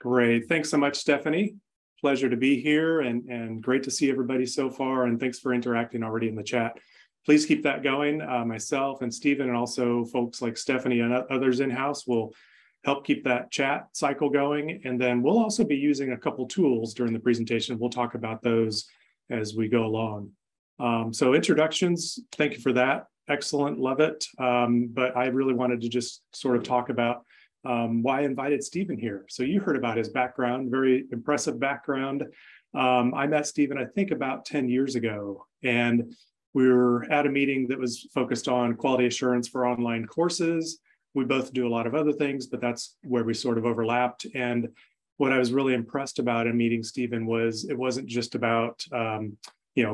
Great. Thanks so much, Stephanie. Pleasure to be here and great to see everybody so far. And thanks for interacting already in the chat. Please keep that going. Myself and Steven and also folks like Stephanie and others in-house will help keep that chat cycle going. And then we'll also be using a couple tools during the presentation. We'll talk about those as we go along. So introductions, thank you for that. Excellent, love it. But I really wanted to just sort of talk about why I invited Steven here. So you heard about his background, very impressive background. I met Steven, I think about 10 years ago, and we were at a meeting that was focused on quality assurance for online courses. We both do a lot of other things, but that's where we sort of overlapped. And what I was really impressed about in meeting Steven was it wasn't just about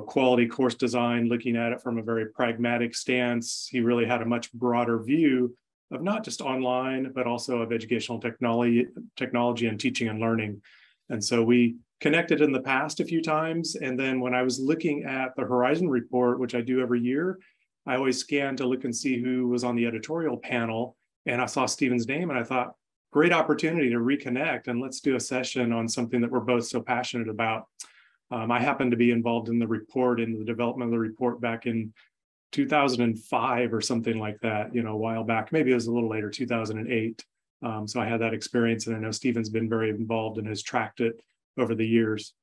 quality course design, looking at it from a very pragmatic stance. He really had a much broader view of not just online, but also of educational technology and teaching and learning. And so we connected in the past a few times. And then when I was looking at the Horizon Report, which I do every year, I always scan to look and see who was on the editorial panel. And I saw Steven's name and I thought, great opportunity to reconnect and let's do a session on something that we're both so passionate about. I happened to be involved in the report, in the development of the report back in 2005 or something like that, a while back. Maybe it was a little later, 2008. So I had that experience, and I know Steven's been very involved and has tracked it over the years.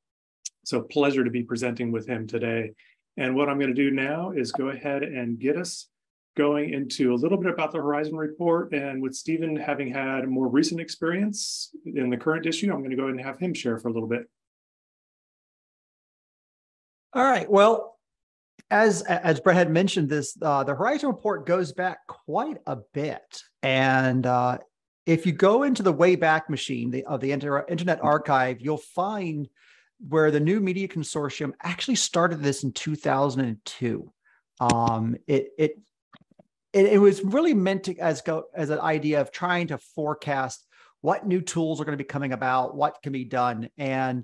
So pleasure to be presenting with him today. And what I'm going to do now is go ahead and get us going into a little bit about the Horizon Report. And with Steven having had more recent experience in the current issue, I'm going to go ahead and have him share for a little bit. All right. Well, as Brett had mentioned, the Horizon Report goes back quite a bit. And if you go into the Wayback Machine of the Internet Archive, you'll find where the New Media Consortium actually started this in 2002. It was really meant to as an idea of trying to forecast what new tools are going to be coming about, what can be done. And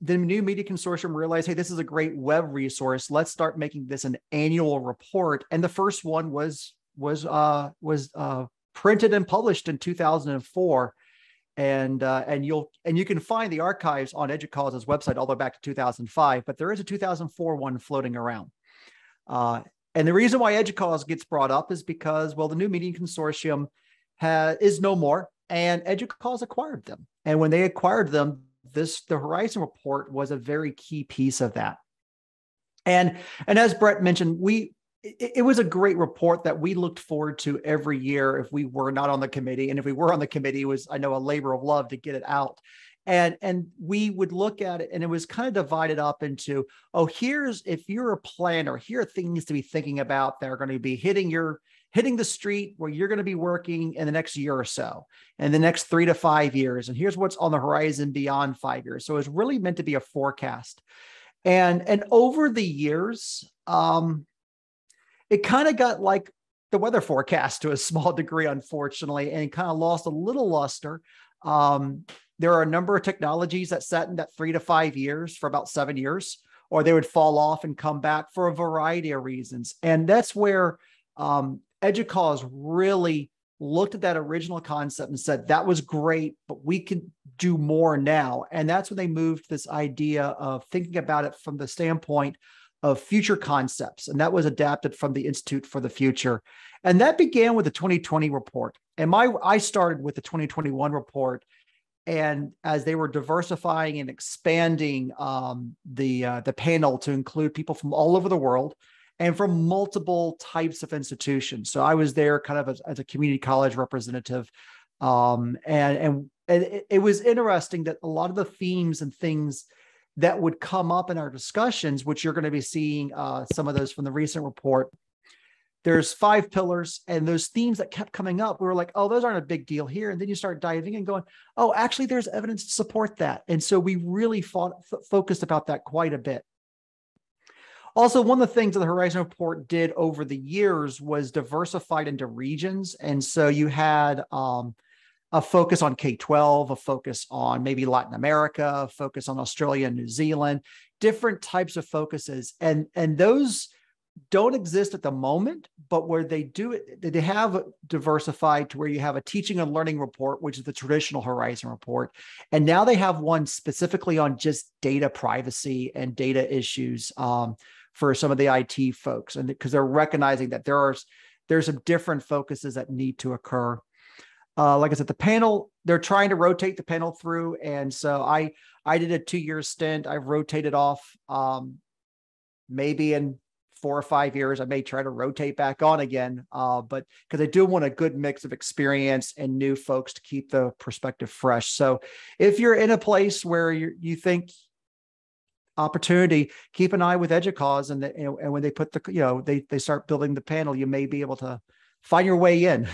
the New Media Consortium realized, hey, this is a great web resource. Let's start making this an annual report. And the first one was printed and published in 2004. And you can find the archives on EDUCAUSE's website all the way back to 2005, but there is a 2004 one floating around. And the reason why EDUCAUSE gets brought up is because, well, the New Media Consortium is no more, and EDUCAUSE acquired them. And when they acquired them, the Horizon Report was a very key piece of that. And as Brett mentioned, it was a great report that we looked forward to every year if we were not on the committee. And if we were on the committee, it was, I know, a labor of love to get it out. And we would look at it, and it was kind of divided up into, if you're a planner, here are things to be thinking about that are going to be hitting the street where you're going to be working in the next year or so, and the next 3 to 5 years. And here's what's on the horizon beyond 5 years. So it's really meant to be a forecast. And over the years, it kind of got like the weather forecast to a small degree, unfortunately, and kind of lost a little luster. There are a number of technologies that sat in that 3 to 5 years for about 7 years, or they would fall off and come back for a variety of reasons. And that's where EDUCAUSE really looked at that original concept and said, that was great, but we can do more now. And that's when they moved this idea of thinking about it from the standpoint of future concepts. And that was adapted from the Institute for the Future. And that began with the 2020 report. And I started with the 2021 report. And as they were diversifying and expanding the panel to include people from all over the world and from multiple types of institutions. So I was there kind of as a community college representative. And it was interesting that a lot of the themes and things that would come up in our discussions, which you're going to be seeing some of those from the recent report. There's 5 pillars, and those themes that kept coming up, we were like, oh, those aren't a big deal here. And then you start diving in and going, oh, actually, there's evidence to support that. And so we really focused about that quite a bit. Also, one of the things that the Horizon Report did over the years was diversified into regions. And so you had a focus on K-12, a focus on maybe Latin America, a focus on Australia and New Zealand, different types of focuses. And those don't exist at the moment, but where they do it, they have diversified to where you have a teaching and learning report, which is the traditional Horizon report. And now they have one specifically on just data privacy and data issues for some of the IT folks. And because they're recognizing that there's some different focuses that need to occur. Like I said, the panel, they're trying to rotate the panel through. And so I did a 2-year stint. I've rotated off maybe in 4 or 5 years, I may try to rotate back on again, but because I do want a good mix of experience and new folks to keep the perspective fresh. So if you're in a place where you think opportunity, keep an eye with EDUCAUSE, and when they put they start building the panel, you may be able to find your way in.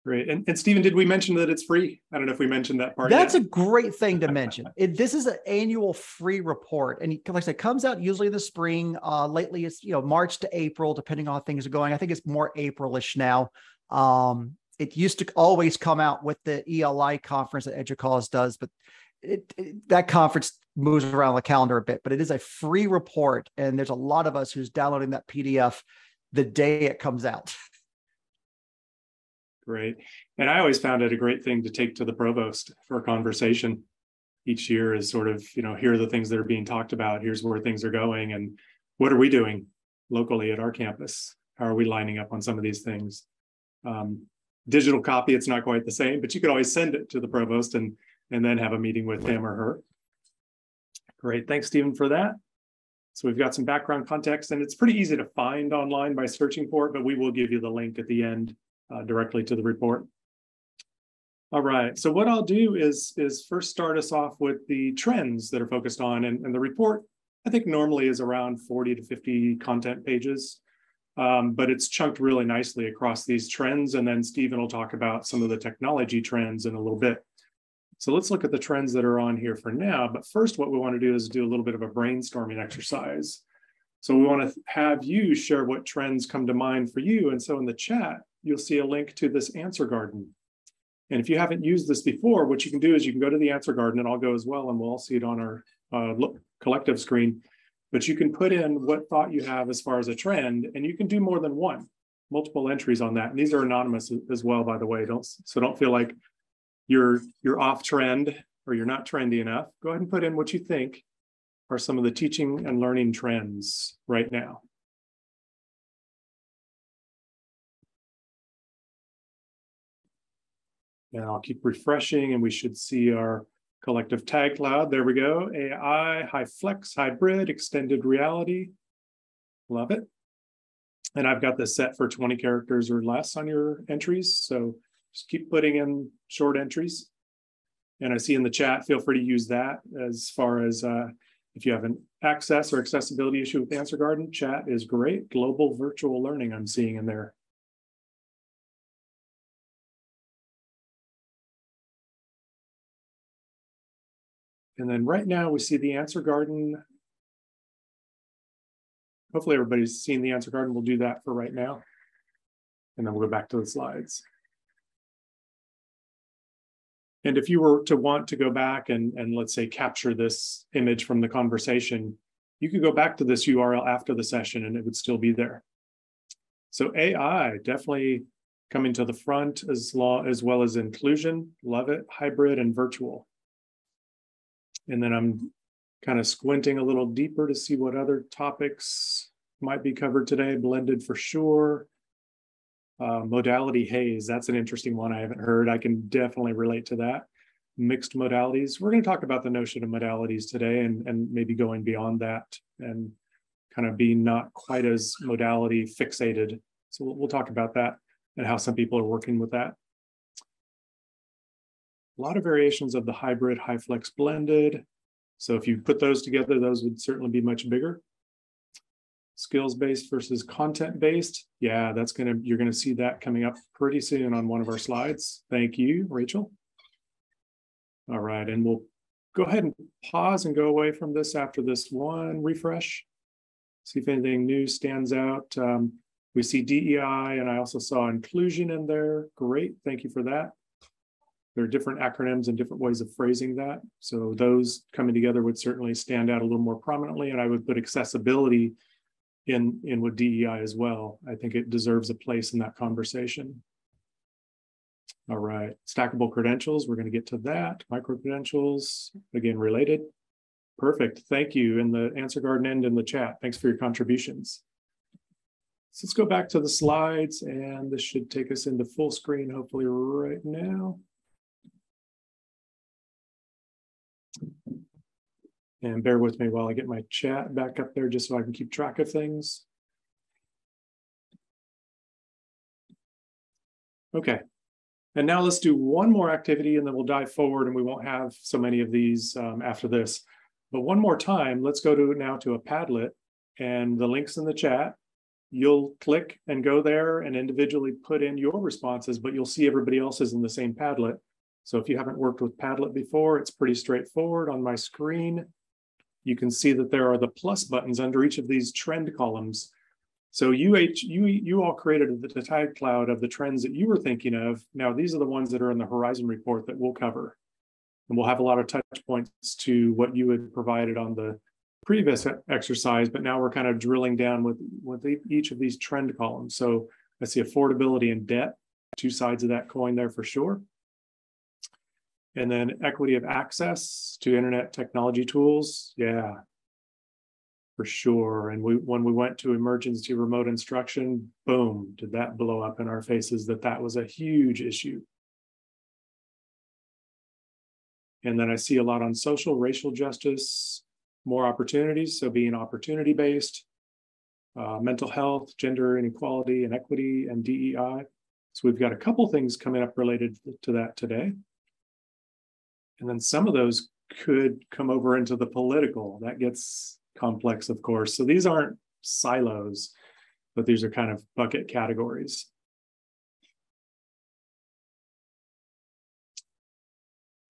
Great. And Steven, did we mention that it's free? I don't know if we mentioned that part. That's a great thing to mention. This is an annual free report. And like I said, it comes out usually in the spring. Lately, it's March to April, depending on how things are going. I think it's more April-ish now. It used to always come out with the ELI conference that EDUCAUSE does, but that conference moves around the calendar a bit. But it is a free report, and there's a lot of us who's downloading that PDF the day it comes out. Great. And I always found it a great thing to take to the provost for a conversation each year is sort of, here are the things that are being talked about. Here's where things are going. And what are we doing locally at our campus? How are we lining up on some of these things? Digital copy, it's not quite the same, but you could always send it to the provost and then have a meeting with him or her. Great. Thanks, Steven, for that. So we've got some background context, and it's pretty easy to find online by searching for it, but we will give you the link at the end directly to the report. All right, so what I'll do is first start us off with the trends that are focused on, and the report, I think normally is around 40 to 50 content pages, but it's chunked really nicely across these trends, and then Steven will talk about some of the technology trends in a little bit. So let's look at the trends that are on here for now, but first what we want to do is do a little bit of a brainstorming exercise. So we want to have you share what trends come to mind for you, and so in the chat, you'll see a link to this answer garden. And if you haven't used this before, what you can do is you can go to the answer garden, and I'll go as well, and we'll all see it on our collective screen. But you can put in what thought you have as far as a trend, and you can do more than one, multiple entries on that. And these are anonymous as well, by the way. Don't feel like you're off trend or you're not trendy enough. Go ahead and put in what you think are some of the teaching and learning trends right now. And I'll keep refreshing, and we should see our collective tag cloud. There we go. AI, high flex, hybrid, extended reality. Love it. And I've got this set for 20 characters or less on your entries. So just keep putting in short entries. And I see in the chat, feel free to use that as far as if you have an access or accessibility issue with Answer Garden, chat is great. Global virtual learning I'm seeing in there. And then right now we see the Answer Garden. Hopefully everybody's seen the Answer Garden. We'll do that for right now. And then we'll go back to the slides. And if you were to want to go back and let's say capture this image from the conversation, you could go back to this URL after the session and it would still be there. So AI definitely coming to the front as well as inclusion. Love it. Hybrid and virtual. And then I'm kind of squinting a little deeper to see what other topics might be covered today. Blended for sure. Modality haze, that's an interesting one I haven't heard. I can definitely relate to that. Mixed modalities. We're going to talk about the notion of modalities today and maybe going beyond that and kind of being not quite as modality fixated. So we'll talk about that and how some people are working with that. A lot of variations of the hybrid, high flex, blended. So if you put those together, those would certainly be much bigger. Skills-based versus content-based. Yeah, you're gonna see that coming up pretty soon on one of our slides. Thank you, Rachel. All right, and we'll go ahead and pause and go away from this after this one refresh. See if anything new stands out. We see DEI, and I also saw inclusion in there. Great, thank you for that. There are different acronyms and different ways of phrasing that. So those coming together would certainly stand out a little more prominently, and I would put accessibility in with DEI as well. I think it deserves a place in that conversation. All right, stackable credentials, we're going to get to that. Micro-credentials, again, related. Perfect, thank you. In the answer garden and in the chat, thanks for your contributions. So let's go back to the slides, and this should take us into full screen, hopefully right now. And bear with me while I get my chat back up there, just so I can keep track of things. Okay. And now let's do one more activity, and then we'll dive forward, and we won't have so many of these after this. But one more time, let's go now to a Padlet, and the link's in the chat. You'll click and go there and individually put in your responses, but you'll see everybody else's in the same Padlet. So if you haven't worked with Padlet before, it's pretty straightforward. On my screen, you can see that there are the plus buttons under each of these trend columns. So you all created the tag cloud of the trends that you were thinking of. Now, these are the ones that are in the Horizon report that we'll cover. And we'll have a lot of touch points to what you had provided on the previous exercise, but now we're kind of drilling down with each of these trend columns. So I see affordability and debt, two sides of that coin there for sure. And then equity of access to internet technology tools. Yeah, for sure. And when we went to emergency remote instruction, boom, did that blow up in our faces that was a huge issue. And then I see a lot on social, racial justice, more opportunities, so being opportunity-based, mental health, gender inequality and equity, and DEI. So we've got a couple things coming up related to that today. And then some of those could come over into the political. That gets complex, of course. So these aren't silos, but these are kind of bucket categories.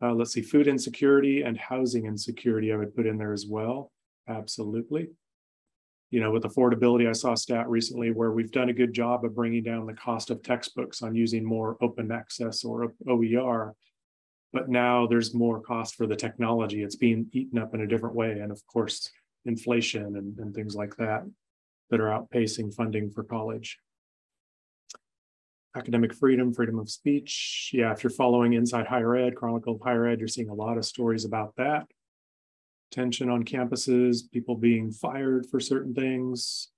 Let's see, food insecurity and housing insecurity I would put in there as well. Absolutely. You know, with affordability, I saw a stat recently where we've done a good job of bringing down the cost of textbooks on using more open access or OER. But now there's more cost for the technology. It's being eaten up in a different way. And of course, inflation and things like that are outpacing funding for college. Academic freedom, freedom of speech. Yeah, if you're following Inside Higher Ed, Chronicle of Higher Ed, you're seeing a lot of stories about that. Tension on campuses, people being fired for certain things.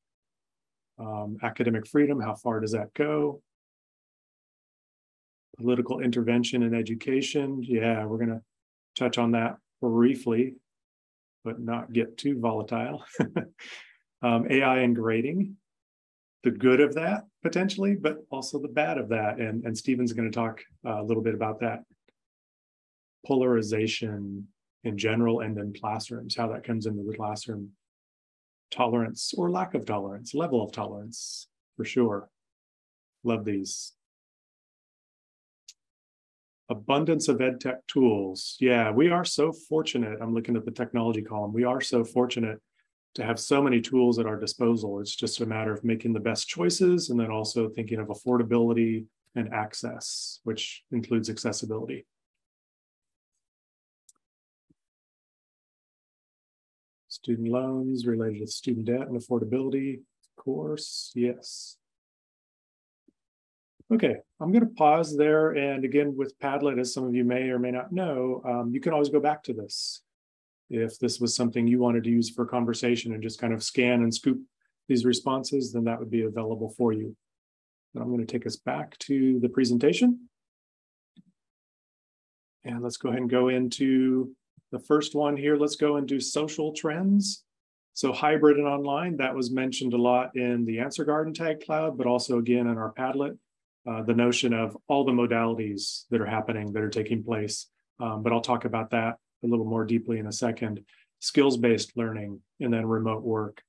Academic freedom, how far does that go? Political intervention in education. Yeah, we're going to touch on that briefly, but not get too volatile. AI and grading, the good of that potentially, but also the bad of that. And Steven's going to talk a little bit about that. Polarization in general and in classrooms, how that comes into the classroom. Tolerance or lack of tolerance, level of tolerance, for sure. Love these. Abundance of EdTech tools. Yeah, we are so fortunate. I'm looking at the technology column. We are so fortunate to have so many tools at our disposal. It's just a matter of making the best choices and then also thinking of affordability and access, which includes accessibility. Student loans related to student debt and affordability, of course, yes. Okay, I'm going to pause there. And again, with Padlet, as some of you may or may not know, you can always go back to this. If this was something you wanted to use for conversation and just kind of scan and scoop these responses, then that would be available for you. But I'm going to take us back to the presentation. And let's go ahead and go into the first one here. Let's go and do social trends. So hybrid and online, that was mentioned a lot in the Answer Garden tag cloud, but also again in our Padlet. The notion of all the modalities that are happening, that are taking place. But I'll talk about that a little more deeply in a second. Skills-based learning and then remote work.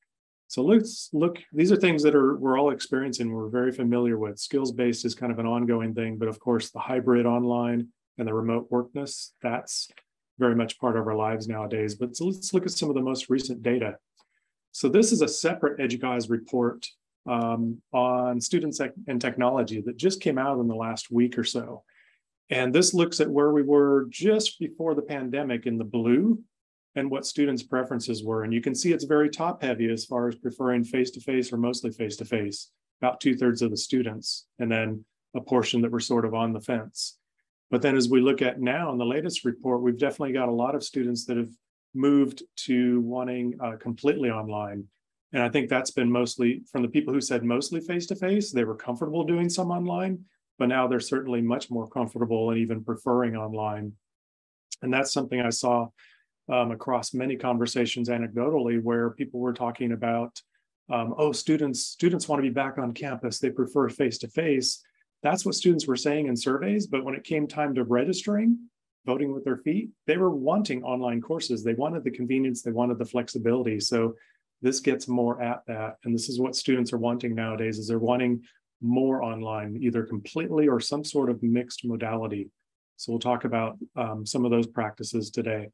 So let's look, these are things that we're all experiencing, we're very familiar with. Skills-based is kind of an ongoing thing, but of course the hybrid online and the remote workness, that's very much part of our lives nowadays. But so let's look at some of the most recent data. So this is a separate EDUCAUSE report on students and technology that just came out in the last week or so. And this looks at where we were just before the pandemic in the blue. and what students' preferences were. And you can see it's very top heavy as far as preferring face-to-face or mostly face-to-face, about 2/3 of the students, and then a portion that were sort of on the fence. But then as we look at now in the latest report, we've definitely got a lot of students that have moved to wanting completely online. And I think that's been mostly from the people who said mostly face-to-face. They were comfortable doing some online, but now they're certainly much more comfortable and even preferring online. And that's something I saw across many conversations anecdotally, where people were talking about, oh, students want to be back on campus. They prefer face-to-face. That's what students were saying in surveys. But when it came time to registering, voting with their feet, they were wanting online courses. They wanted the convenience. They wanted the flexibility. So this gets more at that. And this is what students are wanting nowadays, is they're wanting more online, either completely or some sort of mixed modality. So we'll talk about some of those practices today.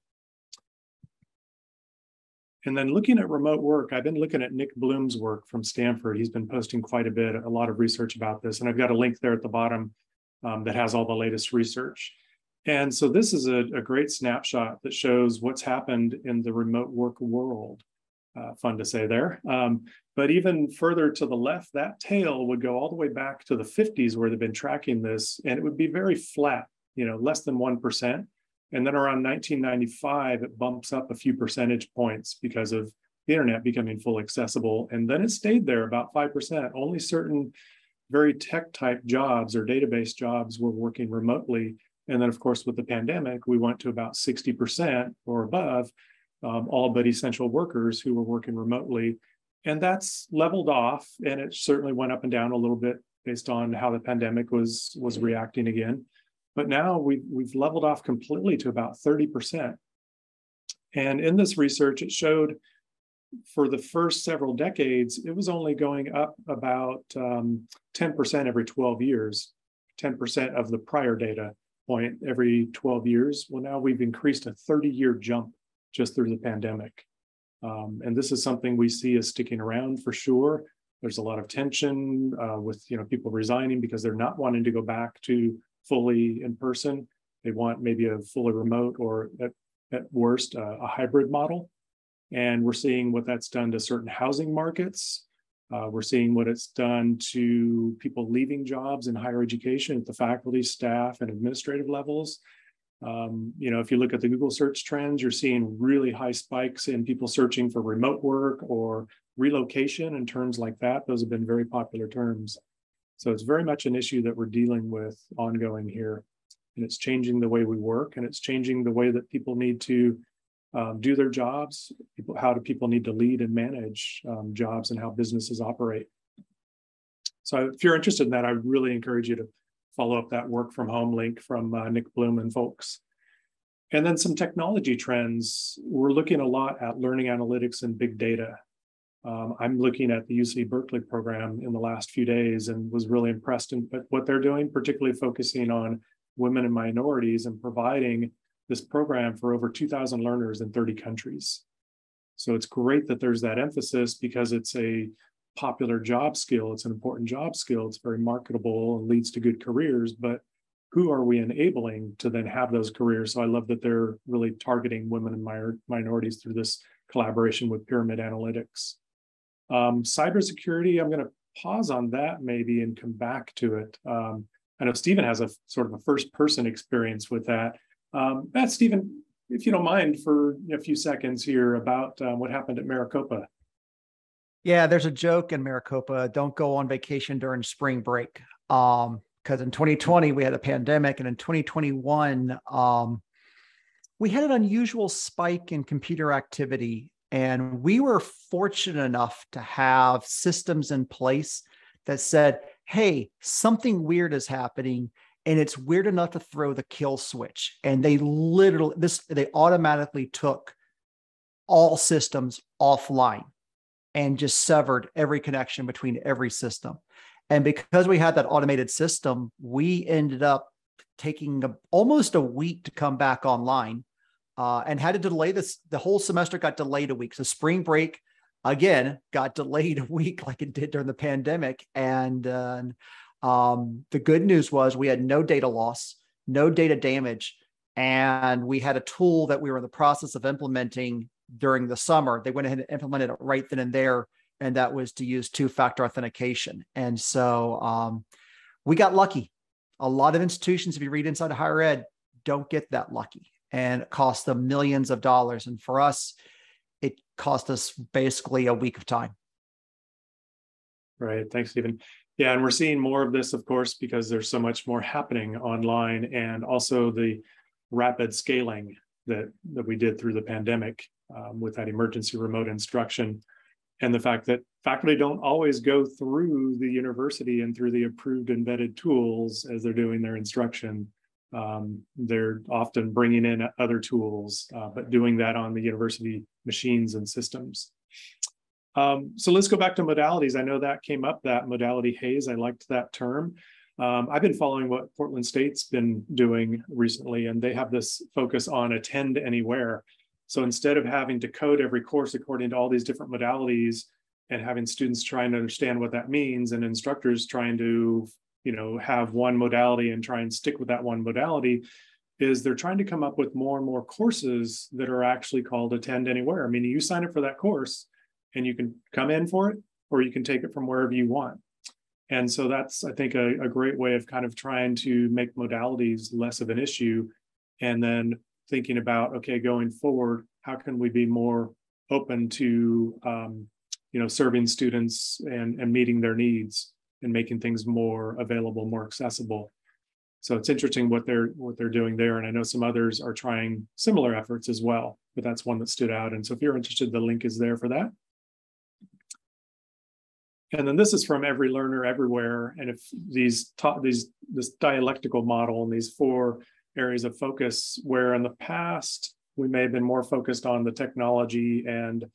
And then looking at remote work, I've been looking at Nick Bloom's work from Stanford. He's been posting quite a lot of research about this. And I've got a link there at the bottom that has all the latest research. And so this is a great snapshot that shows what's happened in the remote work world. Fun to say there. But even further to the left, that tail would go all the way back to the 50s where they've been tracking this, and it would be very flat, less than 1%. And then around 1995, it bumps up a few percentage points because of the internet becoming fully accessible. And then it stayed there about 5%. Only certain very tech type jobs or database jobs were working remotely. And then of course, with the pandemic, we went to about 60% or above, all but essential workers who were working remotely. And that's leveled off. And it certainly went up and down a little bit based on how the pandemic was reacting again. But now we've leveled off completely to about 30%. And in this research, it showed for the first several decades, it was only going up about 10% every 12 years, 10% of the prior data point every 12 years. Well, now we've increased a 30-year jump just through the pandemic. And this is something we see as sticking around for sure. There's a lot of tension with people resigning because they're not wanting to go back to fully in person. They want maybe a fully remote or at worst a hybrid model. And we're seeing what that's done to certain housing markets. We're seeing what it's done to people leaving jobs in higher education at the faculty, staff, and administrative levels. If you look at the Google search trends, you're seeing really high spikes in people searching for remote work or relocation and terms like that. Those have been very popular terms. So it's very much an issue that we're dealing with ongoing here. And it's changing the way we work, and it's changing the way that people need to do their jobs. How do people need to lead and manage jobs, and how businesses operate? So if you're interested in that, I really encourage you to follow up that work from home link from Nick Bloom and folks. And then some technology trends. We're looking a lot at learning analytics and big data. I'm looking at the UC Berkeley program in the last few days and was really impressed in what they're doing, particularly focusing on women and minorities and providing this program for over 2,000 learners in 30 countries. So it's great that there's that emphasis because it's a popular job skill. It's an important job skill. It's very marketable and leads to good careers, but who are we enabling to then have those careers? So I love that they're really targeting women and minorities through this collaboration with Pyramid Analytics. Cybersecurity, I'm going to pause on that maybe and come back to it. I know Steven has a sort of a first-person experience with that. Steven, if you don't mind, for a few seconds here about what happened at Maricopa. Yeah, there's a joke in Maricopa: don't go on vacation during spring break. Because in 2020 we had a pandemic, and in 2021 we had an unusual spike in computer activity. And we were fortunate enough to have systems in place that said, hey, something weird is happening, and it's weird enough to throw the kill switch. And they automatically took all systems offline and just severed every connection between every system. And because we had that automated system, we ended up taking almost a week to come back online. And had to delay this. The whole semester got delayed a week. So spring break, again, got delayed a week like it did during the pandemic. And the good news was we had no data loss, no data damage. And we had a tool that we were in the process of implementing during the summer. They went ahead and implemented it right then and there, and that was to use two-factor authentication. And so we got lucky. A lot of institutions, if you read inside of higher ed, don't get that lucky, and it costs them millions of dollars. And for us, it cost us basically a week of time. Right. Thanks, Stephen. Yeah, and we're seeing more of this, of course, because there's so much more happening online, and also the rapid scaling that we did through the pandemic with that emergency remote instruction, and the fact that faculty don't always go through the university and through the approved and vetted tools as they're doing their instruction. They're often bringing in other tools, but doing that on the university machines and systems. So let's go back to modalities. I know that came up, that modality haze. I liked that term. I've been following what Portland State's been doing recently, and they have this focus on attend anywhere. So instead of having to code every course according to all these different modalities and having students trying to understand what that means, and instructors trying to, have one modality and try and stick with that one modality, is they're trying to come up with more and more courses that are actually called attend anywhere. I mean, you sign up for that course and you can come in for it, or you can take it from wherever you want. And so that's, I think, a great way of kind of trying to make modalities less of an issue, and then thinking about, okay, going forward, how can we be more open to, serving students and meeting their needs and making things more available, more accessible. So it's interesting what they're doing there. And I know some others are trying similar efforts as well, but that's one that stood out. And so if you're interested, the link is there for that. And then this is from Every Learner Everywhere. And if this dialectical model and these 4 areas of focus, where in the past we may have been more focused on the technology and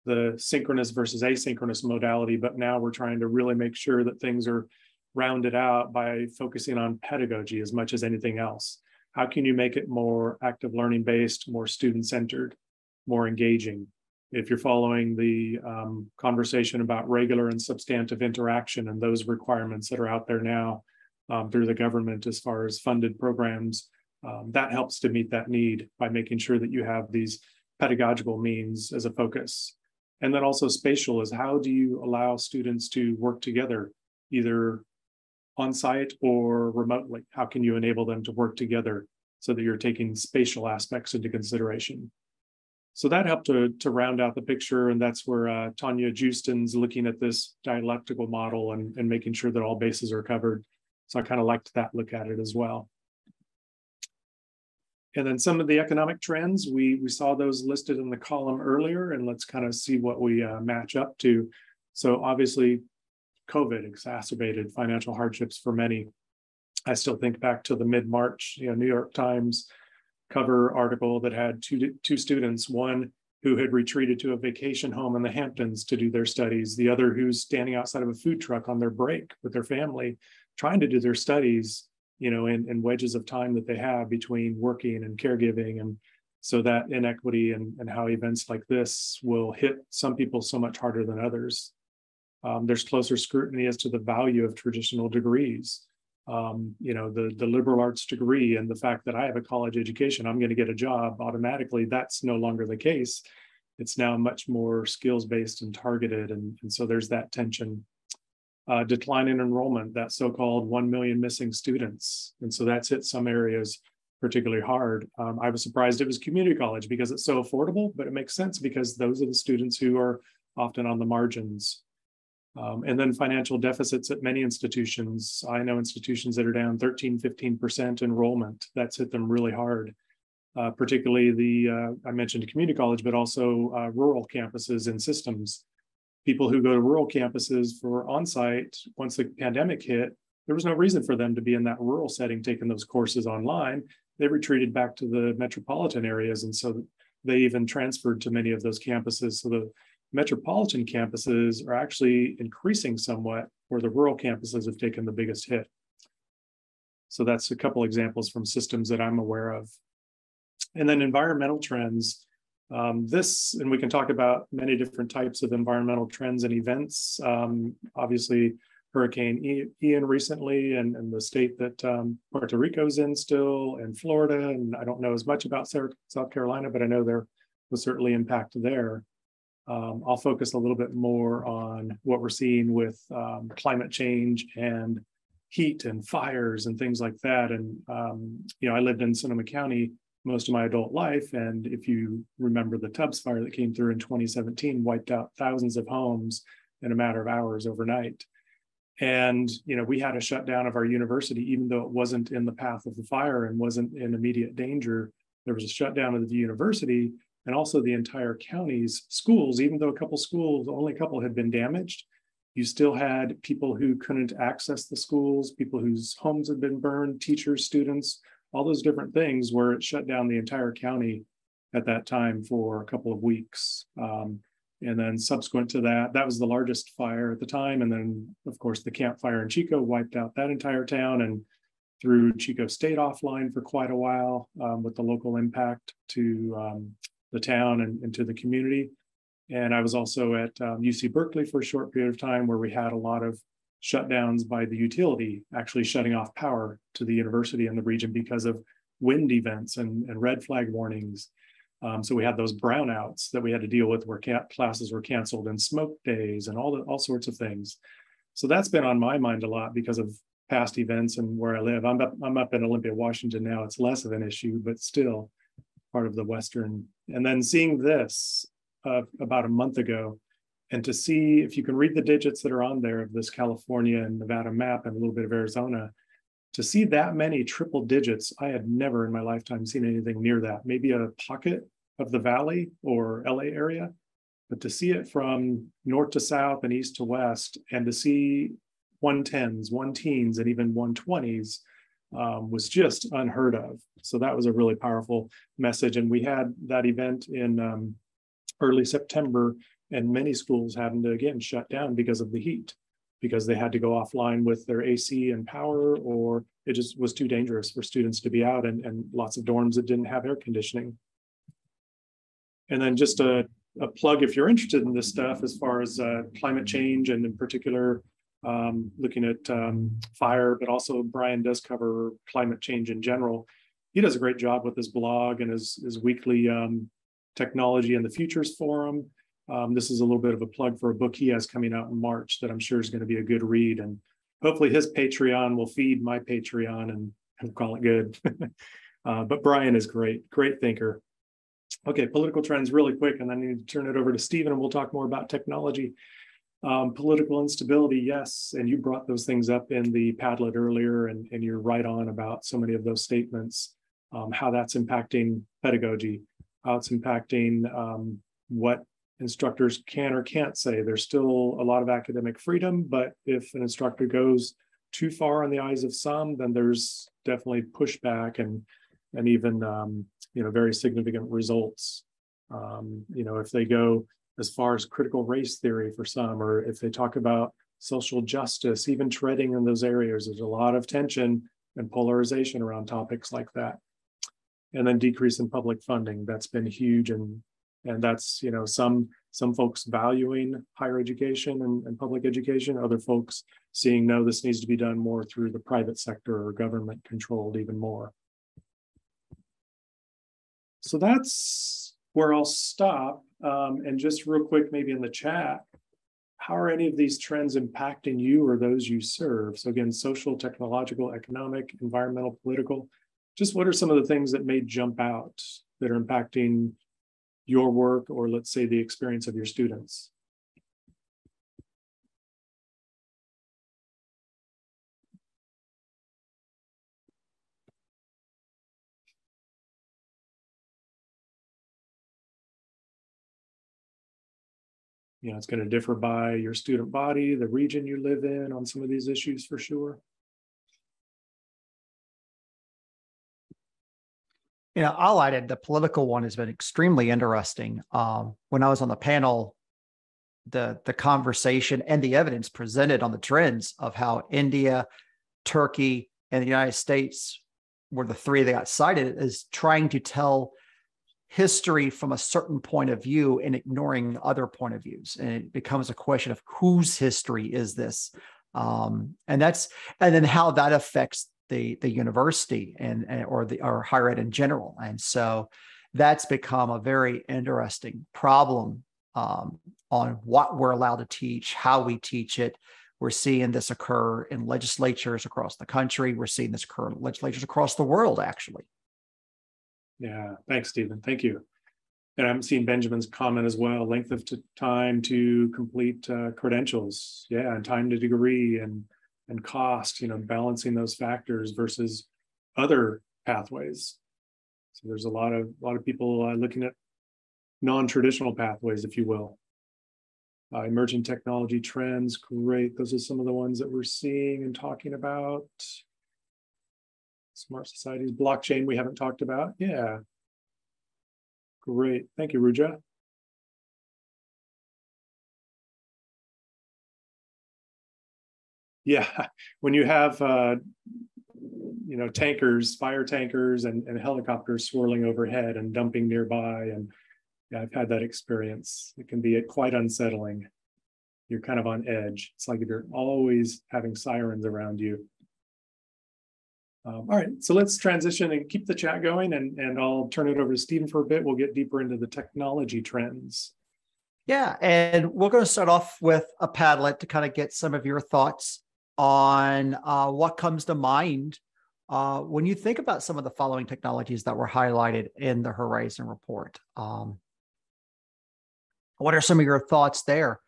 the synchronous versus asynchronous modality, but now we're trying to really make sure that things are rounded out by focusing on pedagogy as much as anything else. How can you make it more active learning based, more student-centered, more engaging? If you're following the conversation about regular and substantive interaction and those requirements that are out there now through the government as far as funded programs, that helps to meet that need by making sure that you have these pedagogical means as a focus. And then also spatial is, how do you allow students to work together, either on site or remotely? How can you enable them to work together so that you're taking spatial aspects into consideration? So that helped to round out the picture, and that's where Tanya Justin's looking at this dialectical model and making sure that all bases are covered. So I kind of liked that look at it as well. And then some of the economic trends, we saw those listed in the column earlier, and let's kind of see what we match up to. So obviously, COVID exacerbated financial hardships for many. I still think back to the mid-March, New York Times cover article that had two students, one who had retreated to a vacation home in the Hamptons to do their studies, the other who's standing outside of a food truck on their break with their family, trying to do their studies, in wedges of time that they have between working and caregiving. And so that inequity and how events like this will hit some people so much harder than others. There's closer scrutiny as to the value of traditional degrees. The liberal arts degree and the fact that I have a college education, I'm going to get a job automatically. That's no longer the case. It's now much more skills-based and targeted. And so there's that tension. Decline in enrollment, that so-called 1 million missing students. And so that's hit some areas particularly hard. I was surprised it was community college because it's so affordable, but it makes sense because those are the students who are often on the margins. And then financial deficits at many institutions. I know institutions that are down 13, 15% enrollment. That's hit them really hard. Particularly I mentioned community college, but also rural campuses and systems. People who go to rural campuses for on-site, once the pandemic hit, there was no reason for them to be in that rural setting taking those courses online. They retreated back to the metropolitan areas, and so they even transferred to many of those campuses. So the metropolitan campuses are actually increasing somewhat, where the rural campuses have taken the biggest hit. So that's a couple examples from systems that I'm aware of. And then environmental trends. And we can talk about many different types of environmental trends and events. Obviously, Hurricane Ian recently, and the state that Puerto Rico's in still, and Florida. And I don't know as much about South Carolina, but I know there was certainly impact there. I'll focus a little bit more on what we're seeing with climate change and heat and fires and things like that. And, I lived in Sonoma County most of my adult life. And if you remember the Tubbs fire that came through in 2017, wiped out thousands of homes in a matter of hours overnight. And, we had a shutdown of our university, even though it wasn't in the path of the fire and wasn't in immediate danger. There was a shutdown of the university and also the entire county's schools. Even though only a couple had been damaged, you still had people who couldn't access the schools, people whose homes had been burned, teachers, students, all those different things, where it shut down the entire county at that time for a couple of weeks. And then subsequent to that, that was the largest fire at the time. And then, of course, the Camp Fire in Chico wiped out that entire town and threw Chico State offline for quite a while, with the local impact to the town and to the community. And I was also at UC Berkeley for a short period of time, where we had a lot of shutdowns by the utility, actually shutting off power to the university and the region because of wind events and red flag warnings. So we had those brownouts that we had to deal with, where classes were canceled, and smoke days and all sorts of things. So that's been on my mind a lot because of past events and where I live. I'm up in Olympia, Washington now. It's less of an issue, but still part of the Western. And then seeing this about a month ago, and to see, if you can read the digits that are on there of this California and Nevada map and a little bit of Arizona, to see that many triple digits, I had never in my lifetime seen anything near that. Maybe a pocket of the Valley or LA area, but to see it from north to south and east to west, and to see 110s, 1-teens, and even 120s was just unheard of. So that was a really powerful message. And we had that event in early September, and many schools having to, again, shut down because of the heat, because they had to go offline with their AC and power, or it just was too dangerous for students to be out, and lots of dorms that didn't have air conditioning. And then just a plug, if you're interested in this stuff, as far as climate change, and in particular, looking at fire, but also Brian does cover climate change in general. He does a great job with his blog and his weekly Technology and the Futures Forum. This is a little bit of a plug for a book he has coming out in March that I'm sure is going to be a good read. And hopefully his Patreon will feed my Patreon, and we'll call it good. But Brian is great thinker. Okay, political trends really quick, and then I need to turn it over to Steven, and we'll talk more about technology. Political instability, yes, and you brought those things up in the Padlet earlier, and you're right on about so many of those statements, how that's impacting pedagogy, how it's impacting what instructors can or can't say. There's still a lot of academic freedom, but if an instructor goes too far in the eyes of some, then there's definitely pushback and even very significant results. If they go as far as critical race theory for some, or if they talk about social justice, even treading in those areas, there's a lot of tension and polarization around topics like that. And then decrease in public funding, that's been huge, and that's some folks valuing higher education and public education, other folks seeing, no, this needs to be done more through the private sector or government controlled even more. So that's where I'll stop. And just real quick, maybe in the chat, how are any of these trends impacting you or those you serve? So again, social, technological, economic, environmental, political. Just what are some of the things that may jump out that are impacting your work, or let's say the experience of your students? It's going to differ by your student body, the region you live in, on some of these issues for sure. I'll add it. The political one has been extremely interesting. When I was on the panel, the conversation and the evidence presented on the trends of how India, Turkey, and the United States were the three that got cited as trying to tell history from a certain point of view and ignoring other point of views. And it becomes a question of whose history is this? And then how that affects the university or higher ed in general. And so that's become a very interesting problem on what we're allowed to teach, how we teach it. We're seeing this occur in legislatures across the country. We're seeing this occur in legislatures across the world, actually. Yeah, thanks, Stephen. Thank you. And I'm seeing Benjamin's comment as well, length of time to complete credentials. Yeah, and time to degree and cost, balancing those factors versus other pathways. So there's a lot of people looking at non-traditional pathways, if you will. Emerging technology trends, great. Those are some of the ones that we're seeing and talking about. Smart societies, blockchain we haven't talked about. Yeah. Great. Thank you, Ruja. Yeah, when you have tankers, fire tankers and helicopters swirling overhead and dumping nearby, and yeah, I've had that experience. It can be quite unsettling. You're kind of on edge. It's like if you're always having sirens around you. All right, so let's transition and keep the chat going, and I'll turn it over to Stephen for a bit. We'll get deeper into the technology trends. Yeah, and we're going to start off with a Padlet to kind of get some of your thoughts on what comes to mind when you think about some of the following technologies that were highlighted in the Horizon Report. What are some of your thoughts there?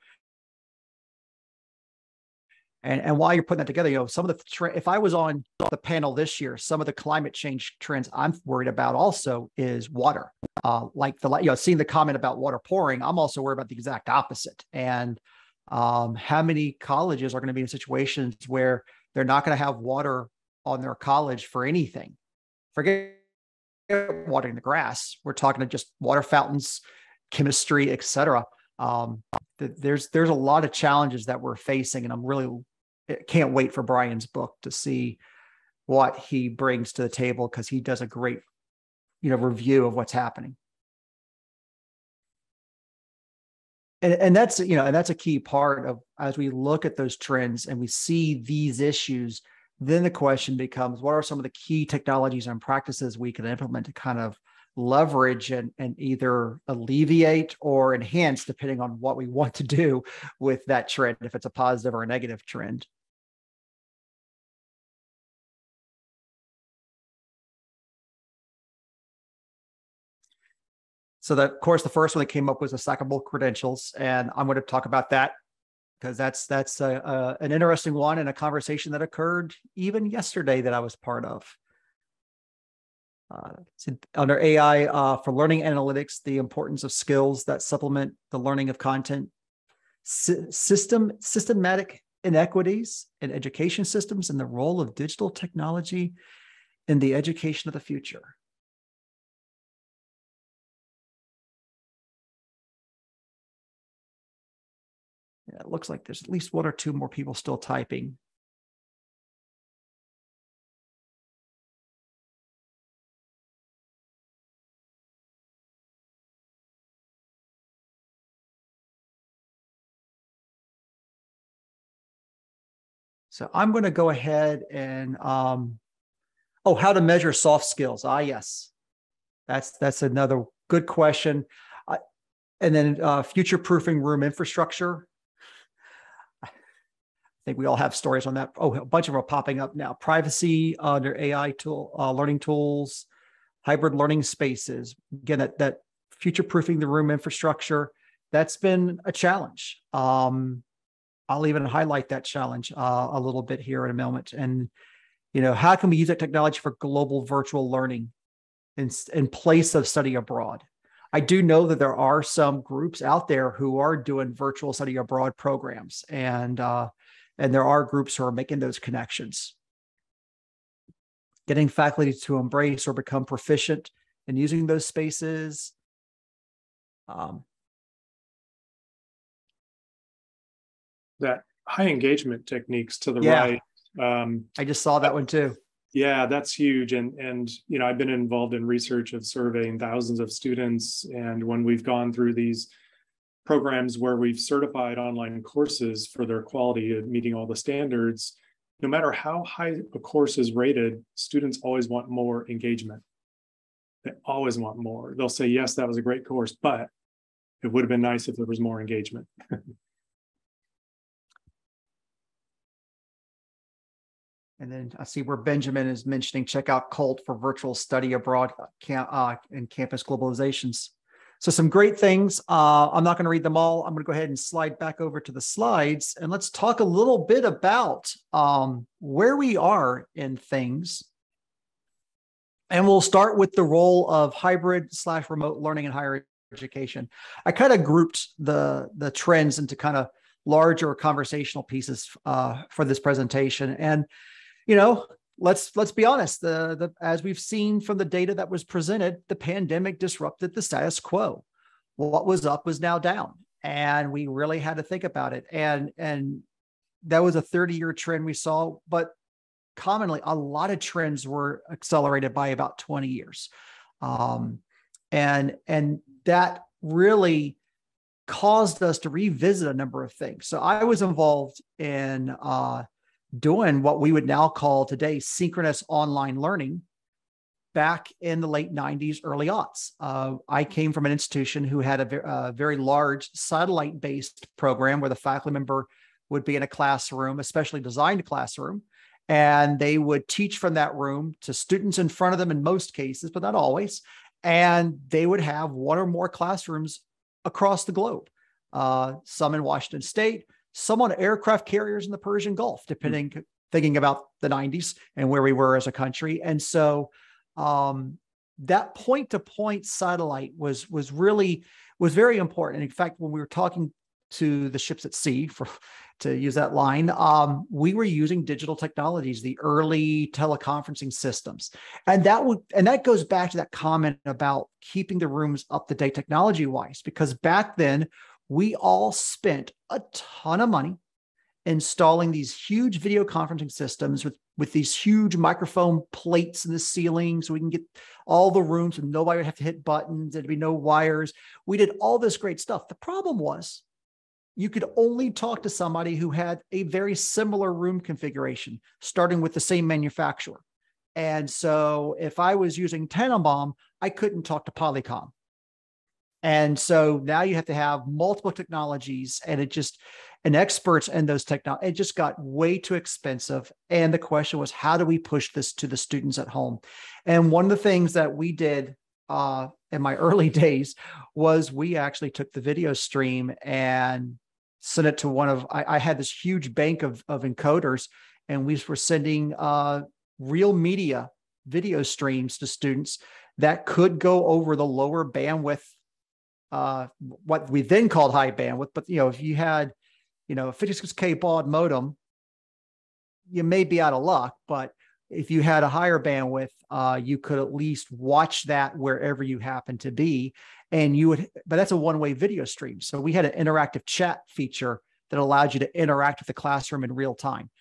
And while you're putting that together, some of the if I was on the panel this year, some of the climate change trends I'm worried about also is water. Seeing the comment about water pouring, I'm also worried about the exact opposite. And how many colleges are going to be in situations where they're not going to have water on their college for anything? Forget watering the grass. We're talking to just water fountains, chemistry, et cetera. There's a lot of challenges that we're facing, and I'm really can't wait for Brian's book to see what he brings to the table, because he does a great review of what's happening. And that's a key part of, as we look at those trends and we see these issues, then the question becomes, what are some of the key technologies and practices we can implement to kind of leverage and either alleviate or enhance, depending on what we want to do with that trend, if it's a positive or a negative trend. So that, of course, the first one that came up was the stackable credentials, and I'm going to talk about that because that's an interesting one and a conversation that occurred even yesterday that I was part of. Under AI for learning analytics, the importance of skills that supplement the learning of content, systematic inequities in education systems, and the role of digital technology in the education of the future. Yeah, it looks like there's at least one or two more people still typing. So I'm going to go ahead and, how to measure soft skills. Yes, that's another good question. And then future-proofing room infrastructure. I think we all have stories on that. A bunch of them are popping up now. Privacy under AI learning tools, hybrid learning spaces. Again, that future-proofing the room infrastructure, that's been a challenge. I'll even highlight that challenge a little bit here in a moment. And, how can we use that technology for global virtual learning in place of study abroad? I do know that there are some groups out there who are doing virtual study abroad programs, and there are groups who are making those connections. Getting faculty to embrace or become proficient in using those spaces. That high engagement techniques to the right. I just saw that one too. Yeah, that's huge. And I've been involved in research of surveying thousands of students. And when we've gone through these programs where we've certified online courses for their quality and meeting all the standards, no matter how high a course is rated, students always want more engagement. They always want more. They'll say, yes, that was a great course, but it would have been nice if there was more engagement. And then I see where Benjamin is mentioning, check out COLT for virtual study abroad and campus globalizations. So some great things. I'm not going to read them all. I'm going to go ahead and slide back over to the slides, and let's talk a little bit about where we are in things. And we'll start with the role of hybrid/remote learning in higher education. I kind of grouped the trends into kind of larger conversational pieces for this presentation. And let's be honest, as we've seen from the data that was presented, the pandemic disrupted the status quo. What was up was now down, and we really had to think about it. And that was a 30-year trend we saw, but commonly a lot of trends were accelerated by about 20 years. And that really caused us to revisit a number of things. So I was involved in doing what we would now call today synchronous online learning back in the late 90s, early aughts. I came from an institution who had a very large satellite-based program where the faculty member would be in a classroom, especially designed classroom, and they would teach from that room to students in front of them in most cases, but not always. And they would have one or more classrooms across the globe, some in Washington State, some on aircraft carriers in the Persian Gulf, thinking about the 90s and where we were as a country. And so that point-to-point satellite was very important. And in fact, when we were talking to the ships at sea, to use that line, we were using digital technologies, the early teleconferencing systems. And that goes back to that comment about keeping the rooms up to date technology-wise, because back then, we all spent a ton of money installing these huge video conferencing systems with these huge microphone plates in the ceiling so we can get all the rooms and nobody would have to hit buttons. There'd be no wires. We did all this great stuff. The problem was you could only talk to somebody who had a very similar room configuration, starting with the same manufacturer. And so if I was using Tannenbaum, I couldn't talk to Polycom. And so now you have to have multiple technologies, and experts in those technologies, it just got way too expensive. And the question was, how do we push this to the students at home? And one of the things that we did in my early days was we actually took the video stream and sent it to I had this huge bank of encoders, and we were sending real media video streams to students that could go over the lower bandwidth, what we then called high bandwidth. But if you had a 56K baud modem, you may be out of luck. But if you had a higher bandwidth, you could at least watch that wherever you happen to be. And but that's a one-way video stream. So we had an interactive chat feature that allowed you to interact with the classroom in real time.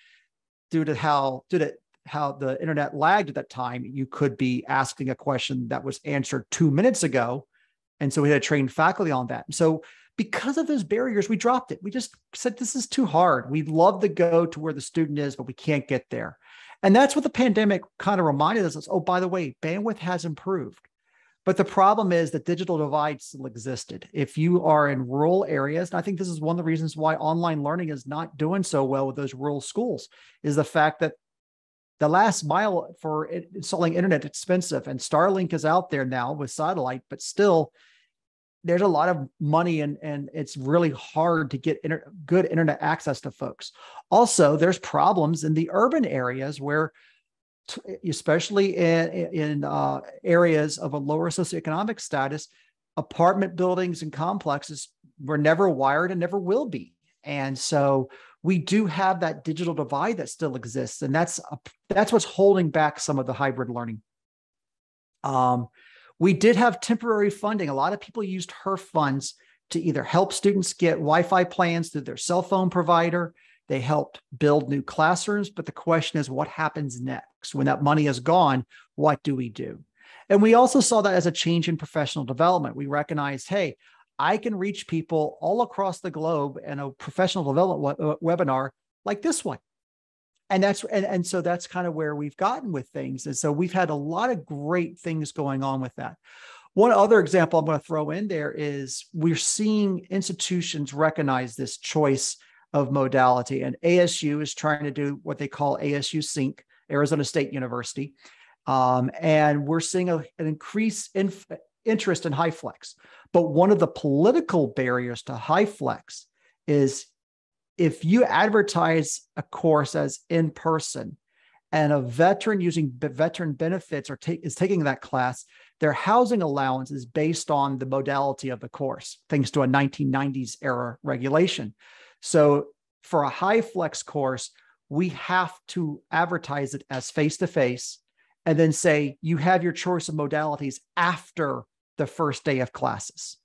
Due to how the internet lagged at that time, you could be asking a question that was answered 2 minutes ago. And so we had to train faculty on that. So because of those barriers, we dropped it. We just said, this is too hard. We'd love to go to where the student is, but we can't get there. And that's what the pandemic kind of reminded us. Oh, by the way, bandwidth has improved. But the problem is the digital divide still existed. If you are in rural areas, and I think this is one of the reasons why online learning is not doing so well with those rural schools, is the fact that the last mile for installing internet is expensive, and Starlink is out there now with satellite, but still there's a lot of money and it's really hard to get good internet access to folks. Also, there's problems in the urban areas where, especially in areas of a lower socioeconomic status, apartment buildings and complexes were never wired and never will be. And so we do have that digital divide that still exists. And that's what's holding back some of the hybrid learning. We did have temporary funding. A lot of people used HERF funds to either help students get Wi-Fi plans through their cell phone provider. They helped build new classrooms. But the question is, what happens next? When that money is gone, what do we do? And we also saw that as a change in professional development. We recognized, hey, I can reach people all across the globe in a professional development webinar like this one. And so that's kind of where we've gotten with things. And so we've had a lot of great things going on with that. One other example I'm going to throw in there is we're seeing institutions recognize this choice of modality. And ASU is trying to do what they call ASU Sync, Arizona State University. And we're seeing an increase in interest in HyFlex. But one of the political barriers to HyFlex is if you advertise a course as in person and a veteran using veteran benefits is taking that class, their housing allowance is based on the modality of the course, thanks to a 1990s era regulation. So for a HyFlex course, we have to advertise it as face-to-face and then say you have your choice of modalities after the first day of classes.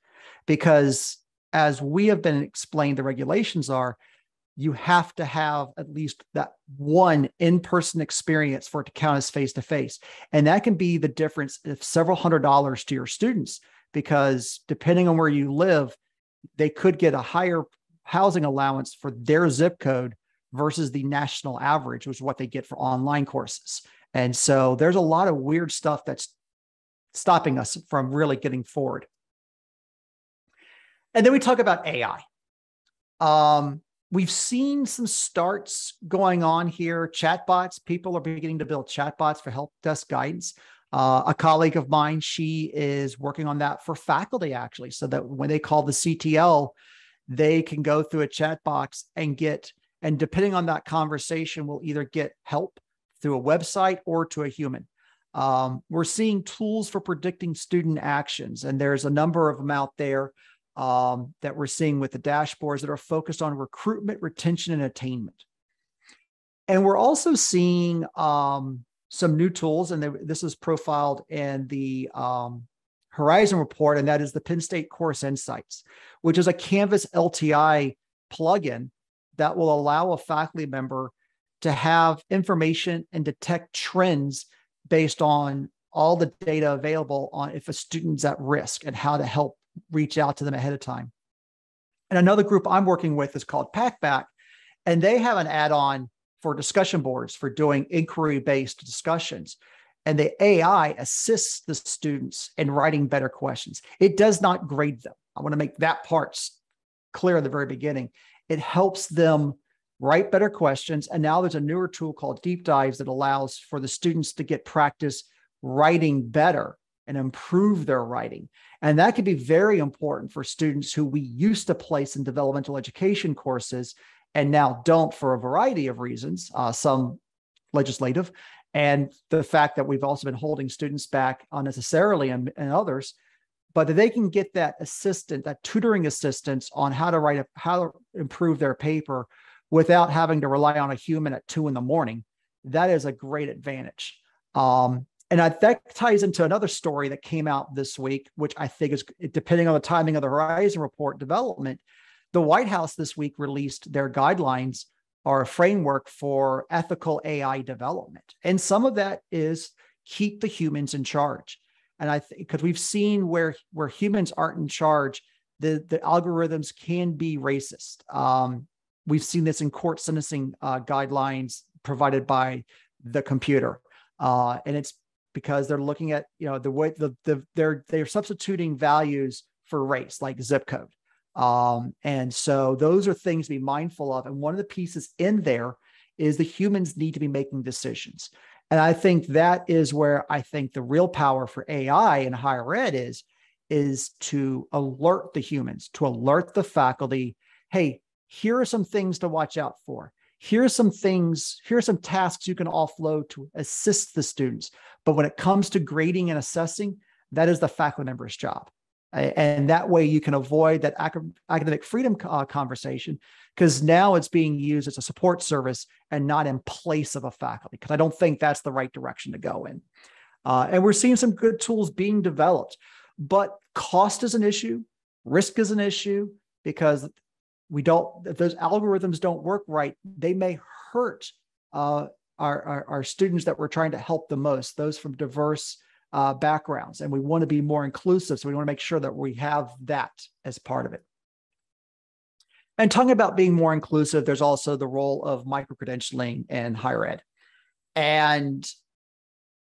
Because as we have been explained, the regulations are, you have to have at least that one in-person experience for it to count as face-to-face. And that can be the difference of several $100s to your students, because depending on where you live, they could get a higher housing allowance for their zip code versus the national average, which is what they get for online courses. And so there's a lot of weird stuff that's stopping us from really getting forward. And then we talk about AI. We've seen some starts going on here. Chatbots, people are beginning to build chatbots for help desk guidance. A colleague of mine, she is working on that for faculty, actually, so that when they call the CTL, they can go through a chat box and depending on that conversation, will either get help through a website or to a human. We're seeing tools for predicting student actions, and there's a number of them out there that we're seeing with the dashboards that are focused on recruitment, retention, and attainment. And we're also seeing some new tools, and this is profiled in the Horizon Report, and that is the Penn State Course Insights, which is a Canvas LTI plugin that will allow a faculty member to have information and detect trends based on all the data available on if a student's at risk and how to help reach out to them ahead of time. And another group I'm working with is called Packback, and they have an add-on for discussion boards for doing inquiry-based discussions. And the AI assists the students in writing better questions. It does not grade them. I want to make that part clear at the very beginning. It helps them write better questions. And now there's a newer tool called Deep Dives that allows for the students to get practice writing better and improve their writing. And that could be very important for students who we used to place in developmental education courses and now don't for a variety of reasons, some legislative, and the fact that we've also been holding students back unnecessarily and others, but that they can get that assistant, that tutoring assistance on how to improve their paper without having to rely on a human at 2 a.m. That is a great advantage. And that ties into another story that came out this week, which I think is, depending on the timing of the Horizon Report development, the White House this week released their guidelines or a framework for ethical AI development. And some of that is keep the humans in charge. And I think because we've seen where humans aren't in charge, the algorithms can be racist. We've seen this in court sentencing guidelines provided by the computer. And it's because they're looking at, the way they're substituting values for race, like zip code. And so those are things to be mindful of. And one of the pieces in there is the humans need to be making decisions. And I think that is where I think the real power for AI in higher ed is to alert the humans, to alert the faculty, hey, here are some things to watch out for. Here are some tasks you can offload to assist the students. But when it comes to grading and assessing, that is the faculty member's job. And that way you can avoid that academic freedom conversation, because now it's being used as a support service and not in place of a faculty, because I don't think that's the right direction to go in. And we're seeing some good tools being developed, but cost is an issue, risk is an issue, because if those algorithms don't work right, they may hurt our students that we're trying to help the most, those from diverse backgrounds, and we want to be more inclusive. So we want to make sure that we have that as part of it. And talking about being more inclusive, there's also the role of micro-credentialing in higher ed. And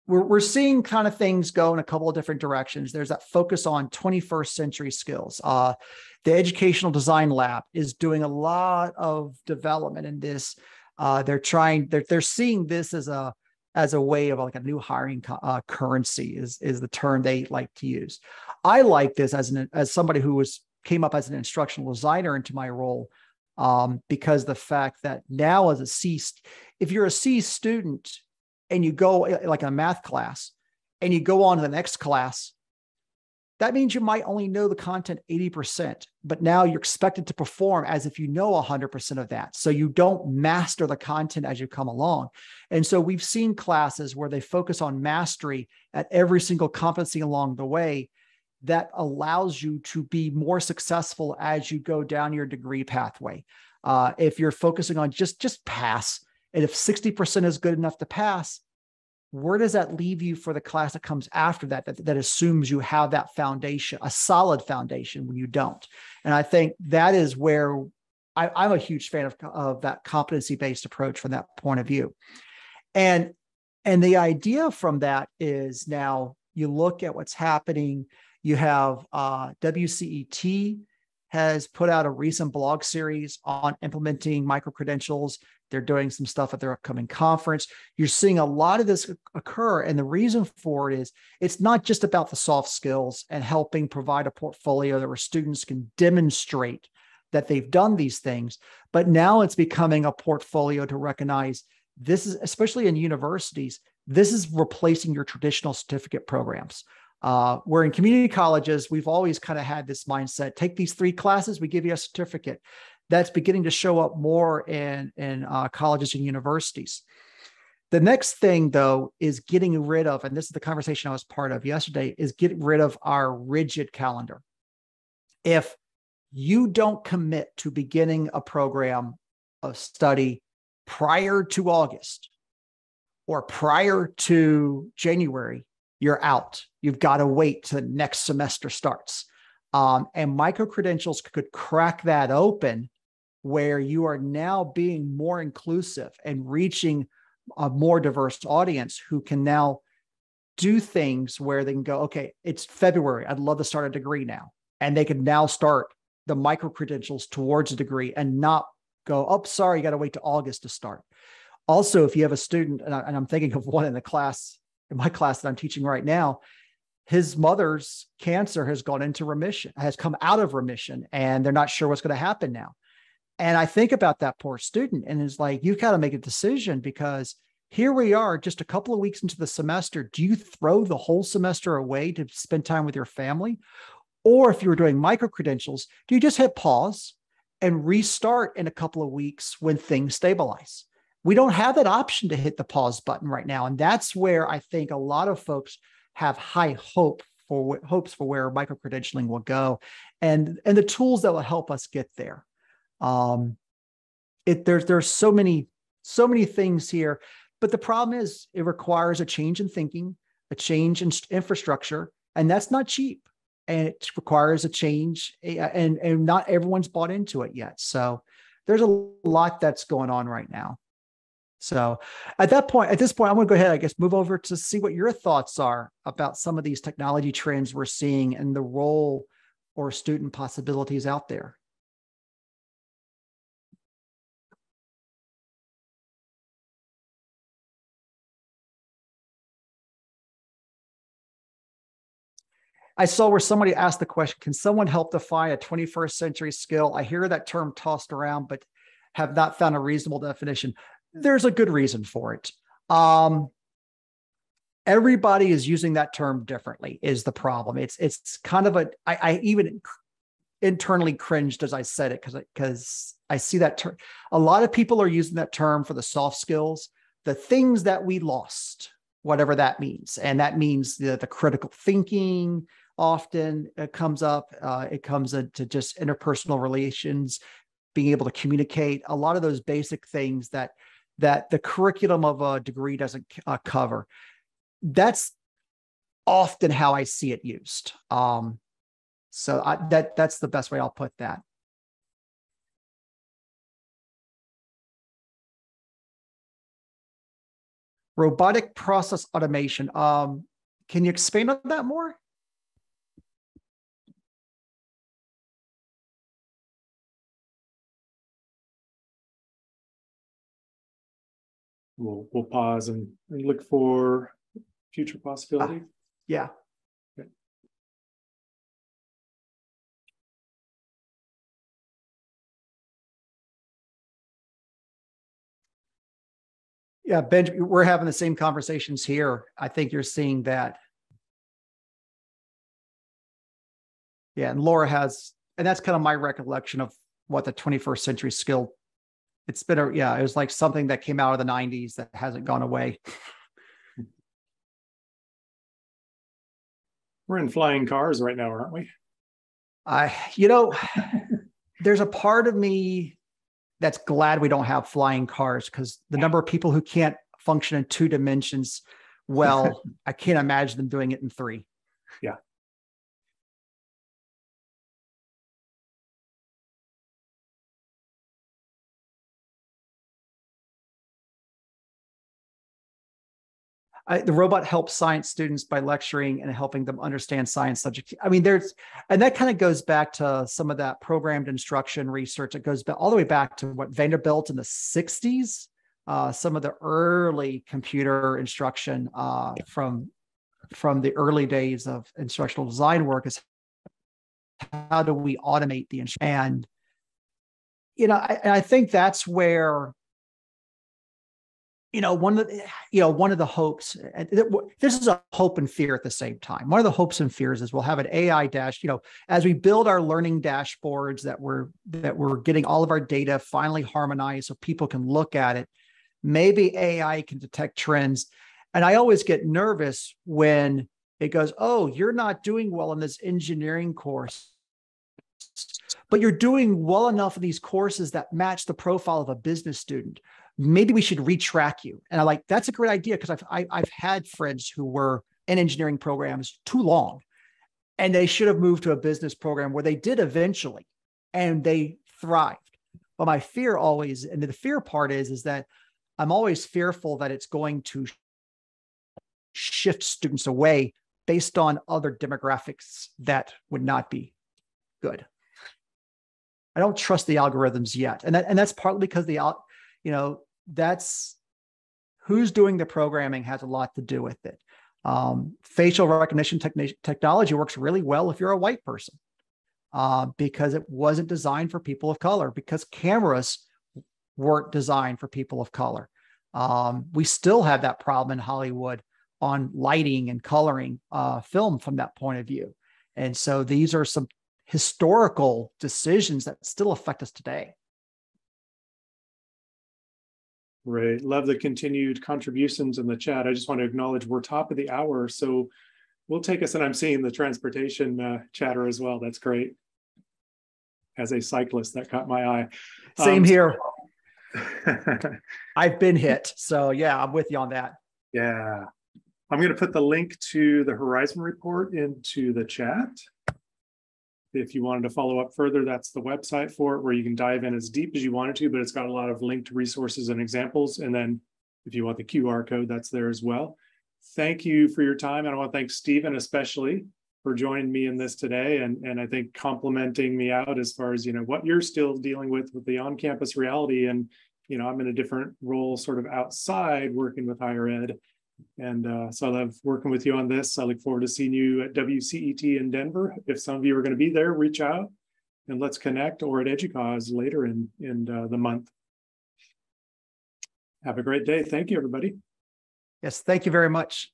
we're seeing kind of things go in a couple of different directions. There's that focus on 21st century skills. The Educational Design Lab is doing a lot of development in this. They're seeing this as a way of like a new hiring currency is the term they like to use. I like this as somebody who came up as an instructional designer into my role, because the fact that now as if you're a C student and you go like a math class and you go on to the next class, that means you might only know the content 80%, but now you're expected to perform as if you know 100% of that. So you don't master the content as you come along. And so we've seen classes where they focus on mastery at every single competency along the way. That allows you to be more successful as you go down your degree pathway. If you're focusing on just pass, and if 60% is good enough to pass, where does that leave you for the class that comes after that assumes you have that foundation, a solid foundation, when you don't? And I think that is where I'm a huge fan of that competency-based approach from that point of view. And the idea from that is now you look at what's happening. You have WCET has put out a recent blog series on implementing micro-credentials. They're doing some stuff at their upcoming conference. You're seeing a lot of this occur. And the reason for it is it's not just about the soft skills and helping provide a portfolio that where students can demonstrate that they've done these things, but now it's becoming a portfolio to recognize this is, especially in universities, this is replacing your traditional certificate programs. Where in community colleges, we've always kind of had this mindset, take these 3 classes, we give you a certificate. That's beginning to show up more in colleges and universities. The next thing, though, is getting rid of, and this is the conversation I was part of yesterday, is getting rid of our rigid calendar. If you don't commit to beginning a program of study prior to August or prior to January, you're out. You've got to wait till the next semester starts. And micro-credentials could crack that open, where you are now being more inclusive and reaching a more diverse audience who can now do things where they can go, okay, it's February, I'd love to start a degree now. And they can now start the micro-credentials towards a degree and not go, oh, sorry, you got to wait to August to start. Also, if you have a student, and I'm thinking of one in my class that I'm teaching right now, his mother's cancer has gone into remission, has come out of remission, and they're not sure what's going to happen now. And I think about that poor student, and it's like, you've got to make a decision, because here we are just a couple of weeks into the semester. Do you throw the whole semester away to spend time with your family? Or if you were doing micro-credentials, do you just hit pause and restart in a couple of weeks when things stabilize? We don't have that option to hit the pause button right now. And that's where I think a lot of folks have high hopes for where micro-credentialing will go, and the tools that will help us get there. There's so many things here, but the problem is it requires a change in thinking, a change in infrastructure, and that's not cheap. And it requires a change, and not everyone's bought into it yet. So there's a lot that's going on right now. So at this point, I'm going to go ahead, I guess, move over to see what your thoughts are about some of these technology trends we're seeing and the role or student possibilities out there. I saw where somebody asked the question, can someone help define a 21st century skill? I hear that term tossed around, but have not found a reasonable definition. There's a good reason for it. Everybody is using that term differently is the problem. It's kind of I even internally cringed as I said it, because I see that term. A lot of people are using that term for the soft skills, the things that we lost, whatever that means. And that means the critical thinking often comes up. It comes into just interpersonal relations, being able to communicate, a lot of those basic things that the curriculum of a degree doesn't cover. That's often how I see it used. So that's the best way I'll put that. Robotic process automation. Can you expand on that more? We'll pause and look for future possibility. Yeah. Okay. Yeah, Ben, we're having the same conversations here. I think you're seeing that. Yeah, and Laura has, and that's kind of my recollection of what the 21st century skill. It's been it was like something that came out of the 90s that hasn't gone away. We're in flying cars right now, aren't we? There's a part of me that's glad we don't have flying cars, because the number of people who can't function in 2 dimensions, well, I can't imagine them doing it in 3. Yeah. The robot helps science students by lecturing and helping them understand science subjects. I mean, and that kind of goes back to some of that programmed instruction research. It goes back all the way back to what Vanderbilt in the 60s, some of the early computer instruction from the early days of instructional design work is how do we automate the instruction? And, I think that's where, one of the hopes, and this is a hope and fear at the same time. One of the hopes and fears is we'll have an AI as we build our learning dashboards that we're getting all of our data finally harmonized so people can look at it. Maybe AI can detect trends. And I always get nervous when it goes, oh, you're not doing well in this engineering course, but you're doing well enough in these courses that match the profile of a business student. Maybe we should retrack you. And I'm like, that's a great idea, because I've had friends who were in engineering programs too long, and they should have moved to a business program where they did eventually, and they thrived. But my fear always, and the fear part is that I'm always fearful that it's going to shift students away based on other demographics that would not be good. I don't trust the algorithms yet. And that's partly because that's who's doing the programming has a lot to do with it. Facial recognition technology works really well if you're a white person, because it wasn't designed for people of color, because cameras weren't designed for people of color. We still have that problem in Hollywood on lighting and coloring film from that point of view. And so these are some historical decisions that still affect us today. Right. Love the continued contributions in the chat. I just want to acknowledge we're top of the hour, so we'll take us, and I'm seeing the transportation chatter as well. That's great. As a cyclist, that caught my eye. Same here. I've been hit. So yeah, I'm with you on that. Yeah. I'm going to put the link to the Horizon Report into the chat. If you wanted to follow up further, that's the website for it, where you can dive in as deep as you wanted to, but it's got a lot of linked resources and examples. And then if you want the QR code, that's there as well. Thank you for your time. And I want to thank Steven especially for joining me in this today. And I think complimenting me out as far as, what you're still dealing with the on-campus reality. And, I'm in a different role sort of outside working with higher ed. And so I love working with you on this. I look forward to seeing you at WCET in Denver. If some of you are going to be there, reach out and let's connect, or at EDUCAUSE later in the month. Have a great day. Thank you, everybody. Yes, thank you very much.